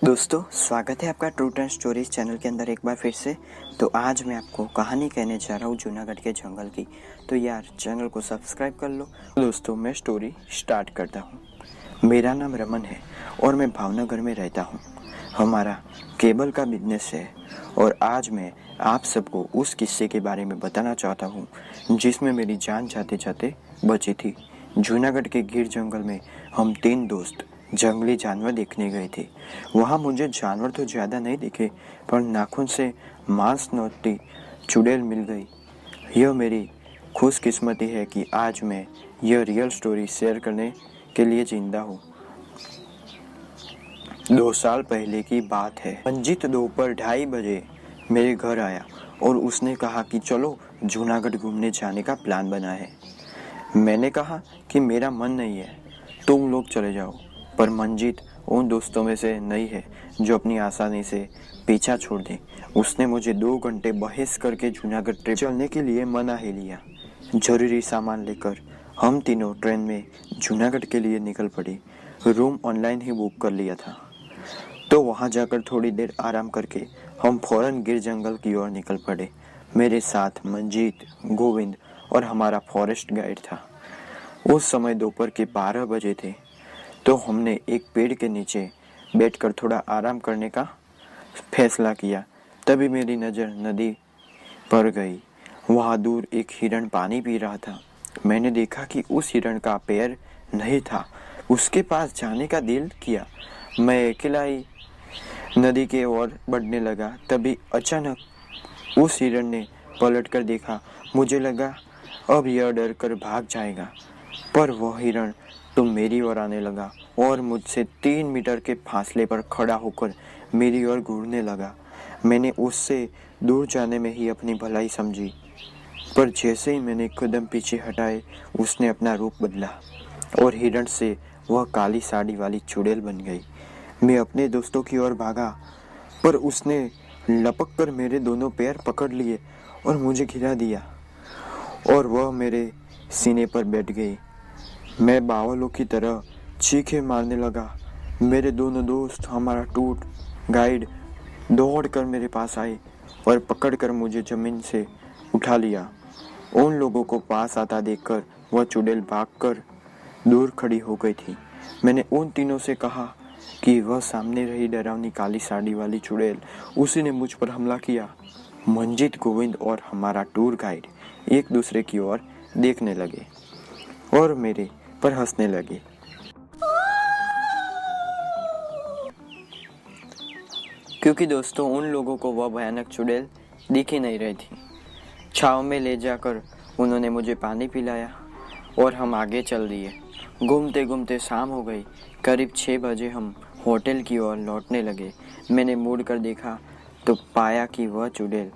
दोस्तों, स्वागत है आपका ट्रू टर्न स्टोरीज चैनल के अंदर एक बार फिर से। तो आज मैं आपको कहानी कहने जा रहा हूँ जूनागढ़ के जंगल की। तो यार चैनल को सब्सक्राइब कर लो। दोस्तों, मैं स्टोरी स्टार्ट करता हूँ। मेरा नाम रमन है और मैं भावनगर में रहता हूँ। हमारा केबल का बिजनेस है और आज मैं आप सबको उस किस्से के बारे में बताना चाहता हूँ जिसमें मेरी जान जाते जाते बची थी। जूनागढ़ के गिर जंगल में हम 3 दोस्त जंगली जानवर देखने गए थे। वहाँ मुझे जानवर तो ज़्यादा नहीं दिखे, पर नाखून से मांस नोचती चुड़ैल मिल गई। यह मेरी खुशकिस्मती है कि आज मैं यह रियल स्टोरी शेयर करने के लिए जिंदा हूँ। 2 साल पहले की बात है। मंजीत दोपहर 2:30 बजे मेरे घर आया और उसने कहा कि चलो जूनागढ़ घूमने जाने का प्लान बना है। मैंने कहा कि मेरा मन नहीं है, तुम लोग चले जाओ। पर मंजीत उन दोस्तों में से नहीं है जो अपनी आसानी से पीछा छोड़ दे। उसने मुझे 2 घंटे बहस करके जूनागढ़ ट्रिप चलने के लिए मना ही लिया। जरूरी सामान लेकर हम तीनों ट्रेन में जूनागढ़ के लिए निकल पड़े। रूम ऑनलाइन ही बुक कर लिया था, तो वहां जाकर थोड़ी देर आराम करके हम फौरन गिर जंगल की ओर निकल पड़े। मेरे साथ मंजीत, गोविंद और हमारा फॉरेस्ट गाइड था। उस समय दोपहर के 12 बजे थे, तो हमने एक पेड़ के नीचे बैठकर थोड़ा आराम करने का फैसला किया। तभी मेरी नज़र नदी पर गई। वहाँ दूर एक हिरण पानी पी रहा था। मैंने देखा कि उस हिरण का पैर नहीं था। उसके पास जाने का दिल किया। मैं अकेला ही नदी के ओर बढ़ने लगा। तभी अचानक उस हिरण ने पलटकर देखा। मुझे लगा अब यह डर कर भाग जाएगा, पर वह हिरण तो मेरी ओर आने लगा और मुझसे 3 मीटर के फासले पर खड़ा होकर मेरी ओर घूरने लगा। मैंने उससे दूर जाने में ही अपनी भलाई समझी, पर जैसे ही मैंने कदम पीछे हटाए, उसने अपना रूप बदला और हिरण से वह काली साड़ी वाली चुड़ैल बन गई। मैं अपने दोस्तों की ओर भागा, पर उसने लपक कर मेरे दोनों पैर पकड़ लिए और मुझे गिरा दिया और वह मेरे सीने पर बैठ गई। मैं बावलों की तरह चीखें मारने लगा। मेरे दोनों दोस्त, हमारा टूर गाइड दौड़कर मेरे पास आए और पकड़कर मुझे जमीन से उठा लिया। उन लोगों को पास आता देखकर वह चुड़ैल भागकर दूर खड़ी हो गई थी। मैंने उन तीनों से कहा कि वह सामने रही डरावनी काली साड़ी वाली चुड़ैल, उसी ने मुझ पर हमला किया। मंजीत, गोविंद और हमारा टूर गाइड एक दूसरे की ओर देखने लगे और मेरे पर हंसने लगे। क्योंकि दोस्तों, उन लोगों को वह भयानक चुड़ैल दिख ही नहीं रही थी। छांव में ले जाकर उन्होंने मुझे पानी पिलाया और हम आगे चल दिए। घूमते घूमते शाम हो गई। करीब 6 बजे हम होटल की ओर लौटने लगे। मैंने मुड़ कर देखा तो पाया कि वह चुड़ैल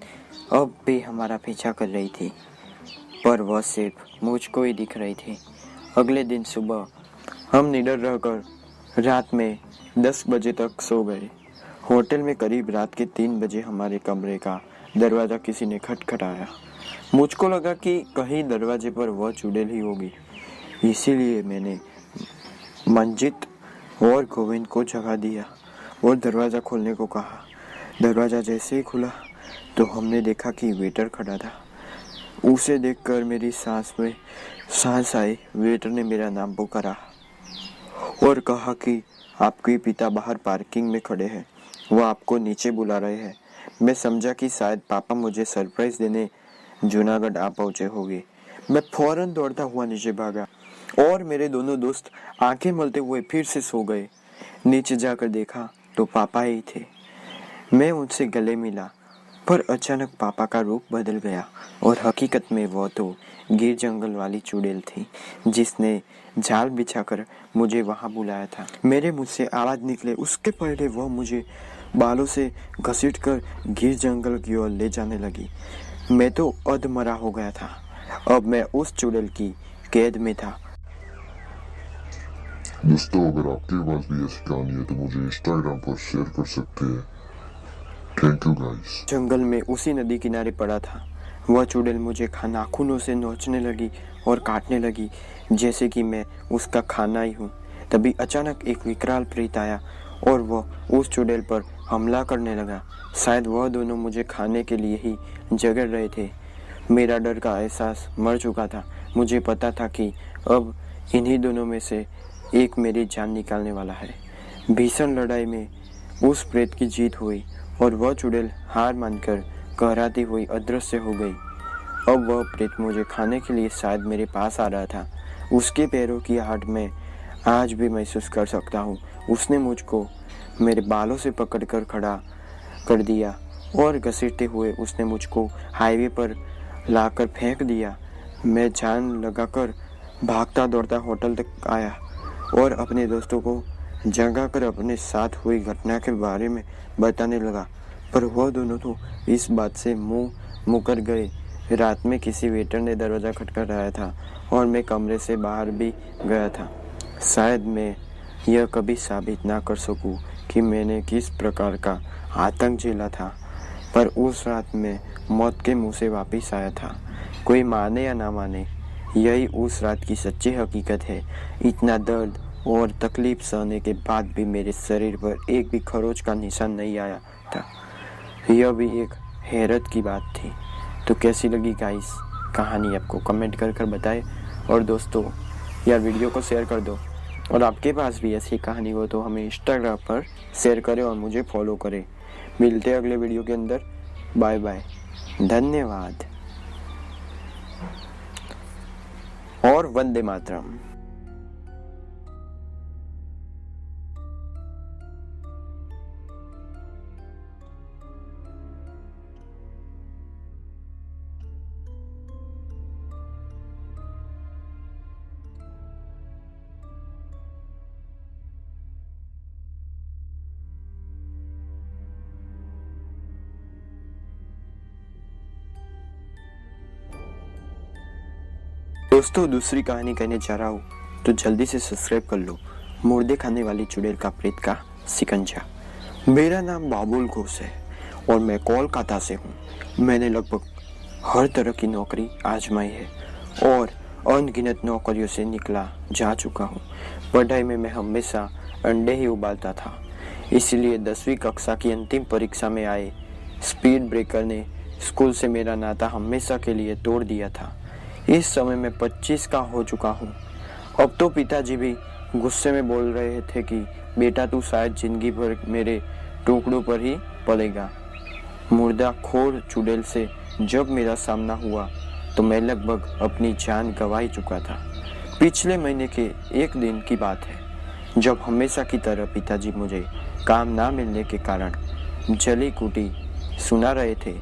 अब भी हमारा पीछा कर रही थी, पर वह सिर्फ मुझको ही दिख रही थी। अगले दिन सुबह हम निडर रहकर रात में 10 बजे तक सो गए। होटल में करीब रात के 3 बजे हमारे कमरे का दरवाज़ा किसी ने खटखटाया। मुझको लगा कि कहीं दरवाजे पर वह चुड़ैल ही होगी, इसीलिए मैंने मंजीत और गोविंद को जगा दिया और दरवाज़ा खोलने को कहा। दरवाज़ा जैसे ही खुला तो हमने देखा कि वेटर खड़ा था। उसे देखकर मेरी सांस में सांस आई। वेटर ने मेरा नाम पुकारा और कहा कि आपके पिता बाहर पार्किंग में खड़े हैं, वो आपको नीचे बुला रहे हैं। मैं समझा कि शायद पापा मुझे सरप्राइज देने जूनागढ़ आ पहुंचे होंगे। मैं फौरन दौड़ता हुआ नीचे भागा और मेरे दोनों दोस्त आंखें मलते हुए फिर से सो गए। नीचे जाकर देखा तो पापा ही थे। मैं उनसे गले मिला, पर अचानक पापा का रूप बदल गया और हकीकत में वो तो गिर जंगल वाली चुड़ैल थी जिसने जाल बिछाकर मुझे वहां बुलाया था। मेरे मुंह से आवाज निकले उसके पहले वह मुझे बालों से घसीटकर गिर जंगल की ओर ले जाने लगी। मैं तो अधमरा हो गया था। अब मैं उस चुड़ैल की कैद में था। दोस्तों, अगर आपके पास भी ऐसी कहानी है तो मुझे इंस्टाग्राम पर शेयर कर सकते हैं। Thank you guys. जंगल में उसी नदी किनारे पड़ा था। वह चुड़ैल मुझे नाखूनों से नोचने लगी और काटने लगी जैसे कि मैं उसका खाना ही हूँ। तभी अचानक एक विकराल प्रेत आया और वह उस चुड़ैल पर हमला करने लगा। शायद वह दोनों मुझे खाने के लिए ही जगड़ रहे थे। मेरा डर का एहसास मर चुका था। मुझे पता था कि अब इन्हीं दोनों में से एक मेरी जान निकालने वाला है। भीषण लड़ाई में उस प्रेत की जीत हुई और वह चुड़ैल हार मानकर कहराती हुई अदृश्य हो गई। अब वह प्रेत मुझे खाने के लिए शायद मेरे पास आ रहा था। उसके पैरों की आहट में आज भी महसूस कर सकता हूँ। उसने मुझको मेरे बालों से पकड़कर खड़ा कर दिया और घसीटते हुए उसने मुझको हाईवे पर लाकर फेंक दिया। मैं जान लगाकर भागता दौड़ता होटल तक आया और अपने दोस्तों को जगाकर अपने साथ हुई घटना के बारे में बताने लगा, पर वह दोनों तो इस बात से मुंह मुकर गए। रात में किसी वेटर ने दरवाज़ा खटखटाया था और मैं कमरे से बाहर भी गया था। शायद मैं यह कभी साबित ना कर सकूं कि मैंने किस प्रकार का आतंक झेला था, पर उस रात में मौत के मुंह से वापस आया था। कोई माने या ना माने, यही उस रात की सच्ची हकीकत है। इतना दर्द और तकलीफ सहने के बाद भी मेरे शरीर पर एक भी खरोच का निशान नहीं आया था। यह भी एक हैरत की बात थी। तो कैसी लगी गाइस कहानी, आपको कमेंट कर कर बताएं। और दोस्तों यार वीडियो को शेयर कर दो, और आपके पास भी ऐसी कहानी हो तो हमें इंस्टाग्राम पर शेयर करें और मुझे फॉलो करें। मिलते हैं अगले वीडियो के अंदर। बाय बाय, धन्यवाद और वंदे मातरम। दोस्तों दूसरी कहानी कहने जा रहा हूँ तो जल्दी से सब्सक्राइब कर लो। मुर्दे खाने वाली चुड़ैल का प्रेत का शिकंजा। मेरा नाम बाबुल घोष है और मैं कोलकाता से हूँ। मैंने लगभग हर तरह की नौकरी आजमाई है और अनगिनत नौकरियों से निकला जा चुका हूँ। पढ़ाई में मैं हमेशा अंडे ही उबालता था, इसलिए 10वीं कक्षा की अंतिम परीक्षा में आए स्पीड ब्रेकर ने स्कूल से मेरा नाता हमेशा के लिए तोड़ दिया था। इस समय मैं 25 का हो चुका हूँ। अब तो पिताजी भी गुस्से में बोल रहे थे कि बेटा तू शायद जिंदगी भर मेरे टुकड़ों पर ही पलेगा। मुर्दाखोर चुड़ैल से जब मेरा सामना हुआ तो मैं लगभग अपनी जान गंवा ही चुका था। पिछले महीने के एक दिन की बात है जब हमेशा की तरह पिताजी मुझे काम ना मिलने के कारण जली कूटी सुना रहे थे।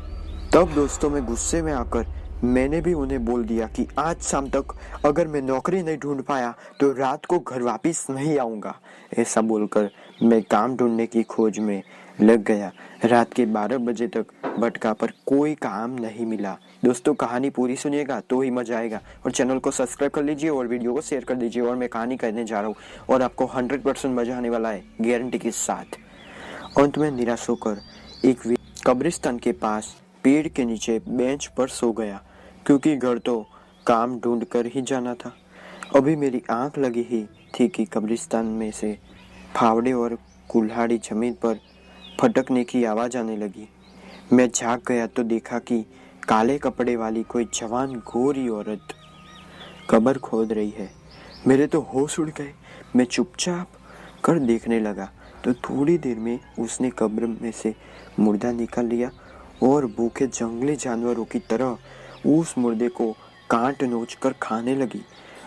तब दोस्तों में गुस्से में आकर मैंने भी उन्हें बोल दिया कि आज शाम तक अगर मैं नौकरी नहीं ढूंढ पाया तो रात को घर वापस नहीं आऊँगा। ऐसा बोलकर मैं काम ढूंढने की खोज में लग गया। रात के 12 बजे तक भटका पर कोई काम नहीं मिला। दोस्तों कहानी पूरी सुनिएगा तो ही मजा आएगा, और चैनल को सब्सक्राइब कर लीजिए और वीडियो को शेयर कर दीजिए। और मैं कहानी कहने जा रहा हूँ और आपको 100% मजा आने वाला है, गारंटी के साथ। अंत में निराश होकर एक कब्रिस्तान के पास पेड़ के नीचे बेंच पर सो गया, क्योंकि घर तो काम ढूंढ कर ही जाना था। अभी मेरी आंख लगी ही थी कि कब्रिस्तान में से फावड़े और कुल्हाड़ी जमीन पर फटकने की आवाज़ आने लगी। मैं झांक गया तो देखा कि काले कपड़े वाली कोई जवान गोरी औरत कब्र खोद रही है। मेरे तो होश उड़ गए। मैं चुपचाप कर देखने लगा तो थोड़ी देर में उसने कब्र में से मुर्दा निकाल लिया और भूखे जंगली जानवरों की तरह उस मुर्दे को काट नोच कर खाने लगी।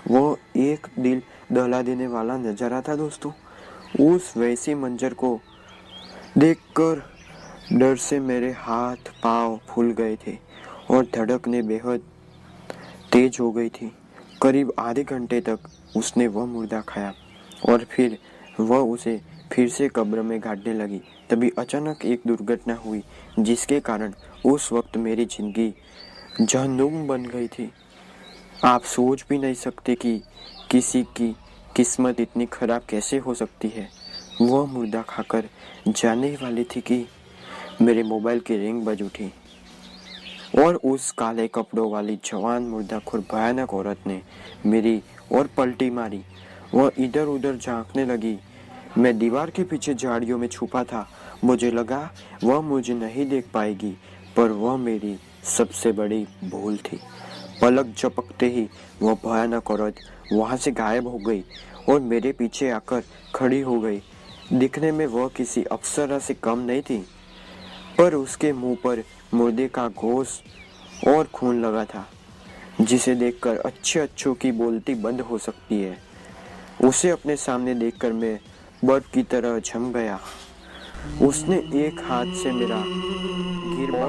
वो एक दिल दहला देने वाला नजारा था दोस्तों। उस वैसे मंजर को देखकर डर से मेरे हाथ पांव फूल गए थे और धड़कने बेहद तेज हो गई थी। करीब आधे घंटे तक उसने वह मुर्दा खाया और फिर वह उसे फिर से कब्र में गाड़ने लगी। तभी अचानक एक दुर्घटना हुई जिसके कारण उस वक्त मेरी जिंदगी जहन्नुम बन गई थी। आप सोच भी नहीं सकते कि किसी की किस्मत इतनी खराब कैसे हो सकती है। वह मुर्दा खाकर जाने वाली थी कि मेरे मोबाइल की रिंग बज उठी और उस काले कपड़ों वाली जवान मुर्दाखोर भयानक औरत ने मेरी और पलटी मारी। वह इधर उधर झांकने लगी। मैं दीवार के पीछे झाड़ियों में छुपा था। मुझे लगा वह मुझे नहीं देख पाएगी, पर वह मेरी सबसे बड़ी भूल थी। पलक झपकते ही वह भयानक औरत वहां से गायब हो गई और मेरे पीछे आकर खड़ी हो गई। दिखने में वह किसी अप्सरा से कम नहीं थी, पर उसके मुंह पर मुर्दे का गोश्त और खून लगा था, जिसे देखकर अच्छों की बोलती बंद हो सकती है। उसे अपने सामने देखकर मैं बर्फ की तरह जम गया। उसने एक हाथ से मेरा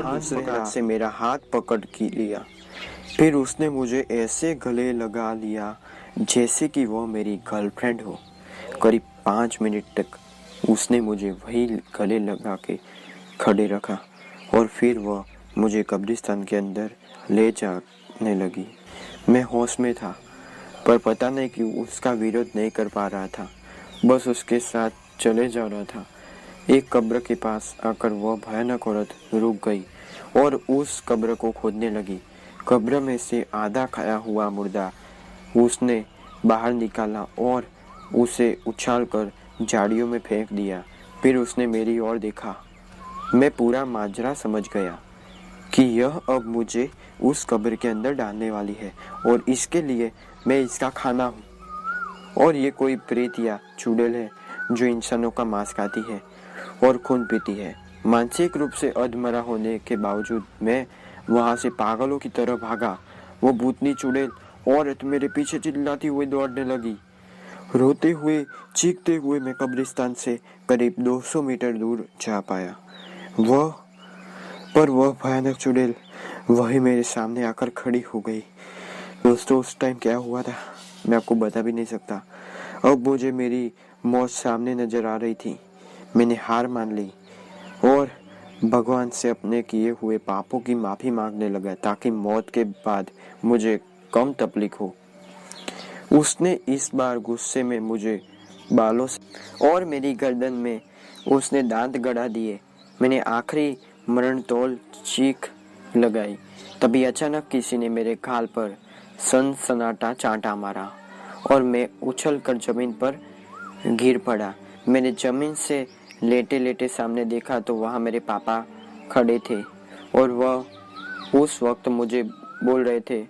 दूसरे हाथ से मेरा हाथ पकड़ के लिया। फिर उसने मुझे ऐसे गले लगा लिया जैसे कि वह मेरी गर्लफ्रेंड हो। करीब 5 मिनट तक उसने मुझे वही गले लगा के खड़े रखा और फिर वह मुझे कब्रिस्तान के अंदर ले जाने लगी। मैं होश में था, पर पता नहीं क्यों उसका विरोध नहीं कर पा रहा था, बस उसके साथ चले जा रहा था। एक कब्र के पास आकर वह भयानक औरत रुक गई और उस कब्र को खोदने लगी। कब्र में से आधा खाया हुआ मुर्दा उसने बाहर निकाला और उसे उछालकर झाड़ियों में फेंक दिया। फिर उसने मेरी ओर देखा। मैं पूरा माजरा समझ गया कि यह अब मुझे उस कब्र के अंदर डालने वाली है और इसके लिए मैं इसका खाना हूँ। और ये कोई प्रेत या चुड़ैल है जो इंसानों का मांस खाती है और खून पीती है। मानसिक रूप से अधमरा होने के बावजूद मैं वहां से पागलों की तरह भागा। वो भूतनी चुड़ैल औरत मेरे पीछे चिल्लाती हुई दौड़ने लगी। रोते हुए चीखते हुए मैं कब्रिस्तान से करीब 200 मीटर दूर जा पाया। वह भयानक चुड़ैल वही मेरे सामने आकर खड़ी हो गई। दोस्तों, उस टाइम क्या हुआ था मैं आपको बता भी नहीं सकता। अब मुझे मेरी मौत सामने नजर आ रही थी। मैंने हार मान ली और भगवान से अपने किए हुए पापों की माफी मांगने लगा ताकि मौत के बाद मुझे कम तकलीफ हो। उसने इस बार गुस्से में मुझे बालों से और मेरी गर्दन में उसने दांत गड़ा दिए। मैंने आखिरी मरणतोल चीख लगाई। तभी अचानक किसी ने मेरे गाल पर सनसनाटा चांटा मारा और मैं उछलकर जमीन पर गिर पड़ा। मैंने जमीन से लेटे लेटे सामने देखा तो वहाँ मेरे पापा खड़े थे और वह उस वक्त मुझे बोल रहे थे।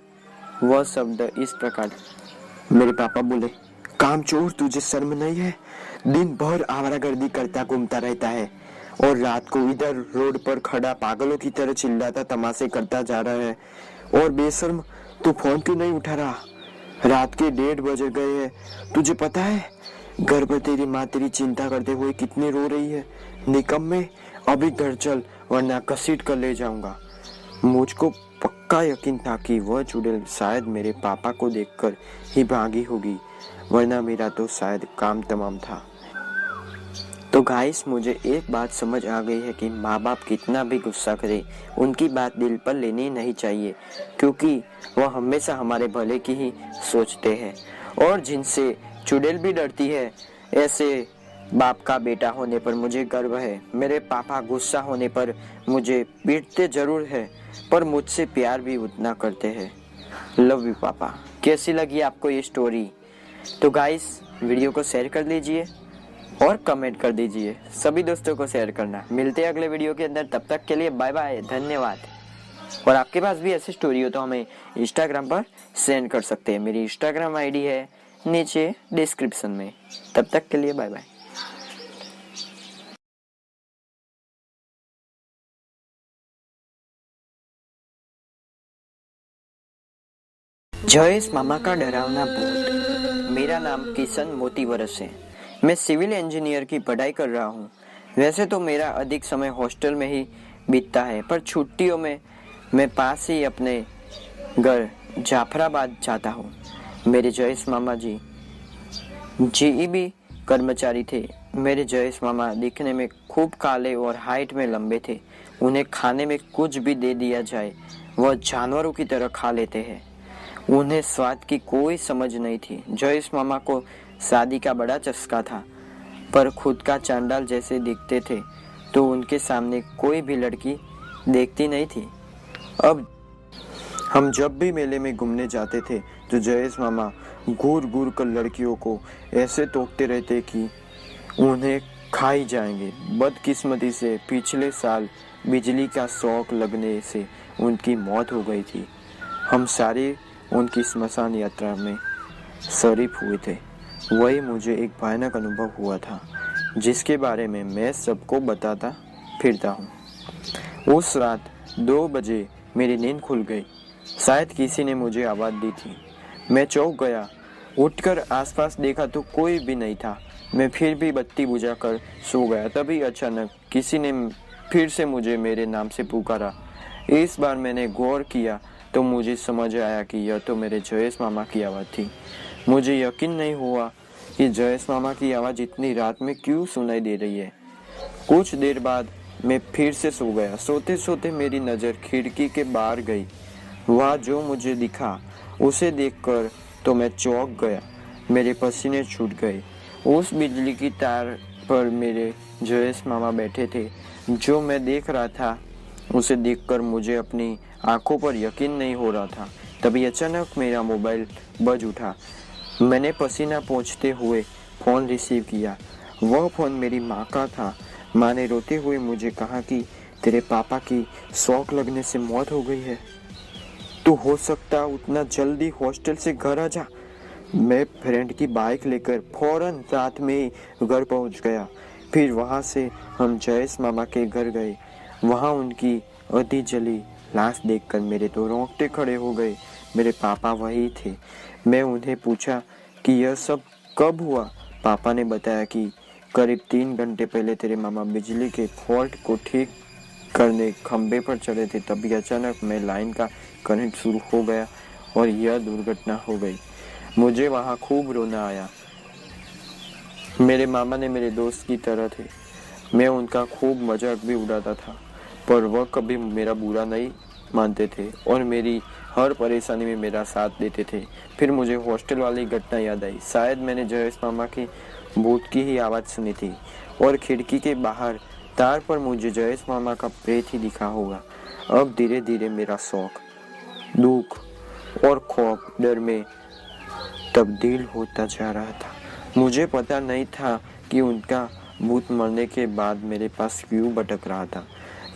वह शब्द इस प्रकार। मेरे पापा बोले, कामचोर, तुझे शर्म नहीं है? दिन भर आवारागर्दी करता घूमता रहता है और रात को इधर रोड पर खड़ा पागलों की तरह चिल्लाता तमाशे करता जा रहा है। और बेशर्म, तू फोन क्यों नहीं उठा रहा? रात के 1:30 बज गए हैं। तुझे पता है घर पर तेरी माँ तेरी चिंता करते हुए कितनी रो रही है? निकम्मे, अभी घर चल वरना घसीट कर ले जाऊंगा। मुझको पक्का यकीन था कि वह चुड़ैल शायद मेरे पापा को देखकर ही भागी होगी, वरना मेरा तो शायद काम तमाम था। तो गाइस, मुझे एक बात समझ आ गई है कि माँ बाप कितना भी गुस्सा करे, उनकी बात दिल पर लेनी नहीं चाहिए, क्योंकि वह हमेशा हमारे भले की ही सोचते हैं। और जिनसे चुड़ैल भी डरती है, ऐसे बाप का बेटा होने पर मुझे गर्व है। मेरे पापा गुस्सा होने पर मुझे पीटते जरूर है, पर मुझसे प्यार भी उतना करते हैं। लव यू पापा। कैसी लगी आपको ये स्टोरी? तो गाइस, वीडियो को शेयर कर लीजिए और कमेंट कर दीजिए। सभी दोस्तों को शेयर करना। मिलते हैं अगले वीडियो के अंदर, तब तक के लिए बाय बाय, धन्यवाद। और आपके पास भी ऐसी स्टोरी हो तो हमें इंस्टाग्राम पर सेंड कर सकते हैं। मेरी इंस्टाग्राम आईडी है नीचे डिस्क्रिप्शन में। तब तक के लिए बाय बाय। जयेश मामा का डरावना भूत। मेरा नाम किशन मोतीवरस है। मैं सिविल इंजीनियर की पढ़ाई कर रहा हूँ। वैसे तो मेरा अधिक समय हॉस्टल में ही बीतता है, पर छुट्टियों में मैं पास ही अपने घर जाफराबाद जाता हूँ। मेरे जयेश मामा जी जीईबी कर्मचारी थे। मेरे जयेश मामा दिखने में खूब काले और हाइट में लंबे थे। उन्हें खाने में कुछ भी दे दिया जाए वह जानवरों की तरह खा लेते हैं। उन्हें स्वाद की कोई समझ नहीं थी। जयेश मामा को शादी का बड़ा चस्का था, पर खुद का चांडाल जैसे दिखते थे तो उनके सामने कोई भी लड़की देखती नहीं थी। अब हम जब भी मेले में घूमने जाते थे तो जयेश मामा घूर घूर कर लड़कियों को ऐसे टोकते रहते कि उन्हें खा ही जाएंगे। बदकिस्मती से पिछले साल बिजली का शॉक लगने से उनकी मौत हो गई थी। हम सारे उनकी स्मशान यात्रा में शरीक हुए थे। वही मुझे एक भयानक अनुभव हुआ था जिसके बारे में मैं सबको बताता फिरता हूँ। उस रात 2 बजे मेरी नींद खुल गई। शायद किसी ने मुझे आवाज़ दी थी। मैं चौंक गया। उठकर आसपास देखा तो कोई भी नहीं था। मैं फिर भी बत्ती बुझाकर सो गया। तभी अचानक किसी ने फिर से मुझे मेरे नाम से पुकारा। इस बार मैंने गौर किया तो मुझे समझ आया कि यह तो मेरे जयेश मामा की आवाज़ थी। मुझे यकीन नहीं हुआ कि जयेश मामा की आवाज़ इतनी रात में क्यों सुनाई दे रही है। कुछ देर बाद मैं फिर से सो गया। सोते सोते मेरी नज़र खिड़की के बाहर गई। वहाँ जो मुझे दिखा उसे देखकर तो मैं चौंक गया। मेरे पसीने छूट गए। उस बिजली की तार पर मेरे जयेश मामा बैठे थे। जो मैं देख रहा था उसे देखकर मुझे अपनी आंखों पर यकीन नहीं हो रहा था। तभी अचानक मेरा मोबाइल बज उठा। मैंने पसीना पोंछते हुए फ़ोन रिसीव किया। वह फ़ोन मेरी माँ का था। माँ ने रोते हुए मुझे कहा कि तेरे पापा की शॉक लगने से मौत हो गई है। तू हो सकता उतना जल्दी हॉस्टल से घर आ जा। मैं फ्रेंड की बाइक लेकर फौरन रात में ही घर पहुंच गया। फिर वहां से हम जयेश मामा के घर गए। वहां उनकी आधी जली लाश देखकर मेरे तो रोंगटे खड़े हो गए। मेरे पापा वही थे। मैं उन्हें पूछा कि यह सब कब हुआ। पापा ने बताया कि करीब 3 घंटे पहले तेरे मामा बिजली के फॉल्ट को ठीक करने खंबे पर चढ़े थे। तभी अचानक में लाइन का करंट शुरू हो गया और यह दुर्घटना हो गई। मुझे वहाँ खूब रोना आया। मेरे मामा ने मेरे दोस्त की तरह थे। मैं उनका खूब मजाक भी उड़ाता था, पर वह कभी मेरा बुरा नहीं मानते थे और मेरी हर परेशानी में मेरा साथ देते थे। फिर मुझे हॉस्टल वाली घटना याद आई। शायद मैंने जयेश मामा की भूत की ही आवाज़ सुनी थी और खिड़की के बाहर तार पर मुझे जयेश मामा का प्रेत ही दिखा होगा। अब धीरे धीरे मेरा शौक, दुख और खौफ डर में तब्दील होता जा रहा था। मुझे पता नहीं था कि उनका भूत मरने के बाद मेरे पास क्यों भटक रहा था।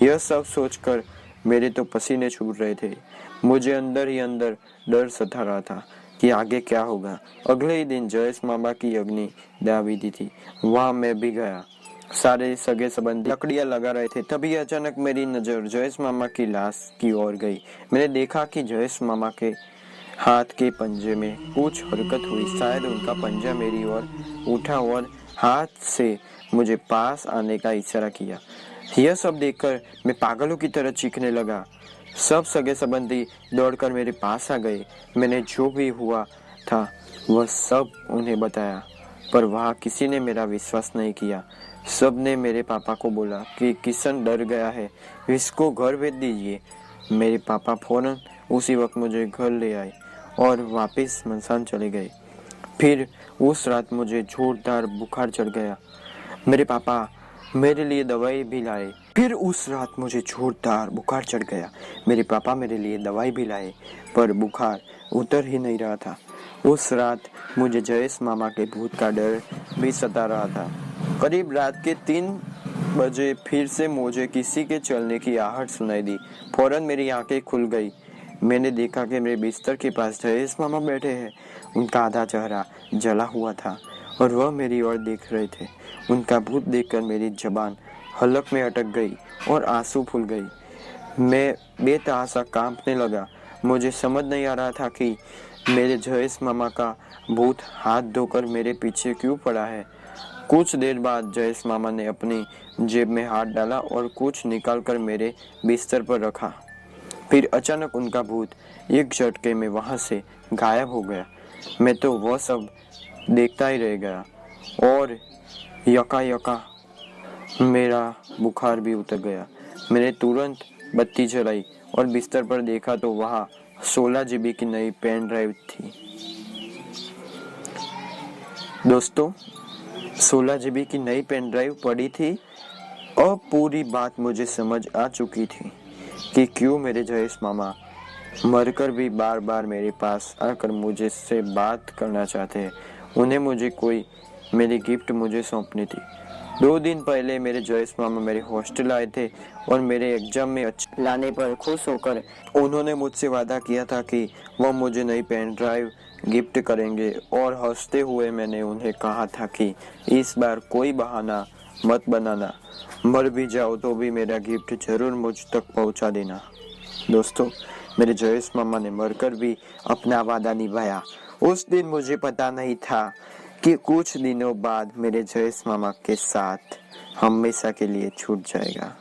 यह सब सोचकर मेरे तो पसीने छूट रहे थे। मुझे अंदर ही अंदर डर सता रहा था कि आगे क्या होगा। अगले ही दिन जयेश मामा की अग्नि दाह विधि थी। वहाँ मैं भी गया। सारे सगे संबंधी लकड़ियां लगा रहे थे। तभी अचानक मेरी नज़र जयेश मामा की लाश की ओर गई। मैंने देखा कि जयेश मामा के हाथ के पंजे में कुछ हरकत हुई। शायद उनका पंजा मेरी ओर उठा और हाथ से मुझे पास आने का इशारा किया। यह सब देखकर मैं पागलों की तरह चीखने लगा। सब सगे संबंधी दौड़कर मेरे पास आ गए। मैंने जो भी हुआ था वह सब उन्हें बताया, पर वहाँ किसी ने मेरा विश्वास नहीं किया। सब ने मेरे पापा को बोला कि किशन डर गया है, इसको घर भेज दीजिए। मेरे पापा फौरन उसी वक्त मुझे घर ले आए और वापस स्मशान चले गए। फिर उस रात मुझे जोरदार बुखार चढ़ गया। मेरे पापा मेरे लिए दवाई भी लाए। मेरे पापा मेरे लिए दवाई भी लाए, पर बुखार उतर ही नहीं रहा था। उस रात मुझे जयेश मामा के भूत का डर भी सता रहा था। करीब रात के 3 बजे फिर से मुझे किसी के चलने की आहट सुनाई दी। फौरन मेरी आंखें खुल गई। मैंने देखा कि मेरे बिस्तर के पास जयेश मामा बैठे हैं। उनका आधा चेहरा जला हुआ था और वह मेरी ओर देख रहे थे। उनका भूत देखकर मेरी जबान हलक में अटक गई और आंसू फूल गई। मैं बेतहाशा कांपने लगा। मुझे समझ नहीं आ रहा था कि मेरे जयेश मामा का भूत हाथ धोकर मेरे पीछे क्यों पड़ा है। कुछ देर बाद जयेश मामा ने अपनी जेब में हाथ डाला और कुछ निकालकर मेरे बिस्तर पर रखा। फिर अचानक उनका भूत एक झटके में वहां से गायब हो गया। मैं तो वह सब देखता ही रह गया और यका मेरा बुखार भी उतर गया। मैंने तुरंत बत्ती जलाई और बिस्तर पर देखा तो वहाँ 16 GB की नई पेन ड्राइव थी। दोस्तों, 16 GB की नई पेन ड्राइव पड़ी थी। अब पूरी बात मुझे समझ आ चुकी थी कि क्यों मेरे जयेश मामा मरकर भी बार बार मेरे पास आकर मुझे से बात करना चाहते हैं। उन्हें मुझे कोई मेरी गिफ्ट मुझे सौंपनी थी। 2 दिन पहले मेरे जयेश मामा मेरे हॉस्टल आए थे और मेरे एग्जाम में अच्छे लाने पर खुश होकर उन्होंने मुझसे वादा किया था कि वह मुझे नई पेन ड्राइव गिफ्ट करेंगे और हंसते हुए मैंने उन्हें कहा था कि इस बार कोई बहाना मत बनाना, मर भी जाओ तो भी मेरा गिफ्ट जरूर मुझ तक पहुंचा देना। दोस्तों, मेरे जयेश मामा ने मरकर भी अपना वादा निभाया। उस दिन मुझे पता नहीं था कि कुछ दिनों बाद मेरे जयेश मामा के साथ हमेशा के लिए छूट जाएगा।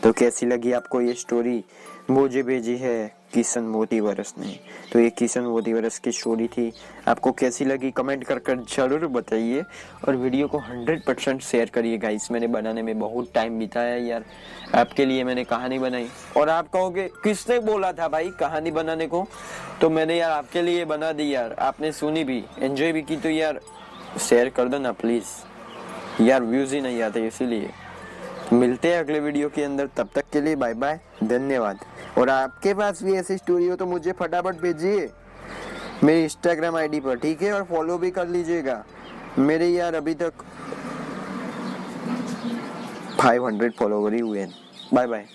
तो कैसी लगी आपको ये स्टोरी? मुझे भेजी है किशन मोतीवरस ने। तो ये किशन मोतीवरस की स्टोरी थी। आपको कैसी लगी कमेंट कर जरूर बताइए और वीडियो को 100% शेयर करिए गाइस। मैंने बनाने में बहुत टाइम बिताया यार, आपके लिए मैंने कहानी बनाई। और आप कहोगे किसने बोला था भाई कहानी बनाने को? तो मैंने यार आपके लिए बना दी यार, आपने सुनी भी, एंजॉय भी की। तो यार शेयर कर दो ना प्लीज़ यार, व्यूज़ ही नहीं आते इसीलिए। मिलते हैं अगले वीडियो के अंदर, तब तक के लिए बाय बाय, धन्यवाद। और आपके पास भी ऐसी स्टोरी हो तो मुझे फटाफट भेजिए मेरी इंस्टाग्राम आईडी पर, ठीक है? और फॉलो भी कर लीजिएगा। मेरे यार अभी तक 500 फॉलोवर ही हुए हैं। Bye bye.